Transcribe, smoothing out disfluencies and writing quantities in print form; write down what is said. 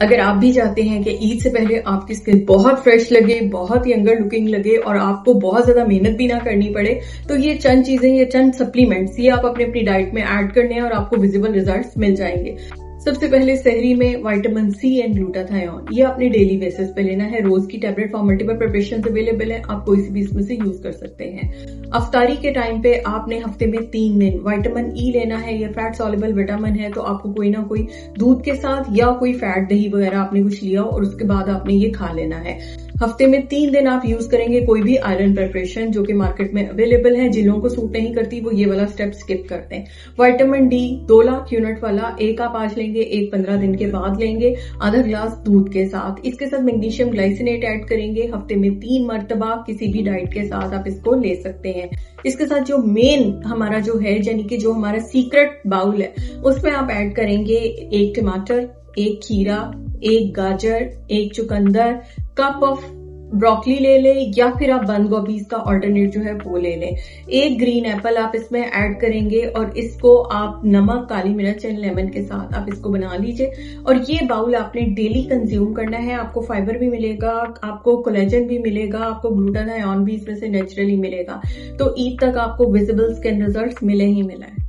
अगर आप भी चाहते हैं कि ईद से पहले आपकी स्किन बहुत फ्रेश लगे, बहुत यंगर लुकिंग लगे और आपको बहुत ज्यादा मेहनत भी ना करनी पड़े, तो ये चंद चीजें, ये चंद सप्लीमेंट्स, ये आप अपनी डाइट में ऐड करने हैं और आपको विजिबल रिजल्ट्स मिल जाएंगे। सबसे पहले सहरी में विटामिन सी एंड ग्लूटाथायोन, ये आपने डेली बेसिस पे लेना है। रोज की tablet for multiple preparation available है, आप कोई सी भी इसमें से यूज कर सकते हैं। अफ्तारी के टाइम पे आपने हफ्ते में 3 दिन विटामिन ई लेना है। ये फैट सॉल्युबल विटामिन है, तो आपको कोई ना कोई दूध के साथ या कोई फैट दही वगैरह आपने कुछ लिया और उसके बाद आपने ये खा लेना है। हफ्ते में 3 दिन आप यूज करेंगे कोई भी आयरन प्रिपरेशन जो कि मार्केट में अवेलेबल है। जिन लोगों को सूट नहीं करती वो ये वाला स्टेप स्किप करते हैं। विटामिन डी 2 लाख यूनिट वाला, एक आप आज लेंगे, एक 15 दिन के बाद लेंगे, आधा ग्लास दूध के साथ। इसके साथ मैग्नीशियम ग्लाइसिनेट ऐड करेंगे। हफ्ते में 3 मरतबा किसी भी डाइट के साथ आप इसको ले सकते हैं। इसके साथ जो मेन हमारा जो है, यानी कि जो हमारा सीक्रेट बाउल है, उसमें आप ऐड करेंगे 1 टमाटर, 1 खीरा, 1 गाजर, 1 चुकंदर, कप ऑफ ब्रोकली ले लें या फिर आप बंद गोभी का ऑल्टरनेट जो है वो ले लें। 1 ग्रीन एप्पल आप इसमें ऐड करेंगे और इसको आप नमक, काली मिर्च एंड लेमन के साथ आप इसको बना लीजिए। और ये बाउल आपने डेली कंज्यूम करना है। आपको फाइबर भी मिलेगा, आपको कोलेजन भी मिलेगा, आपको ग्लूटाथायोन भी इसमें से नेचुरली मिलेगा। तो ईद तक आपको विजिबल स्किन रिजल्ट्स मिले ही मिले।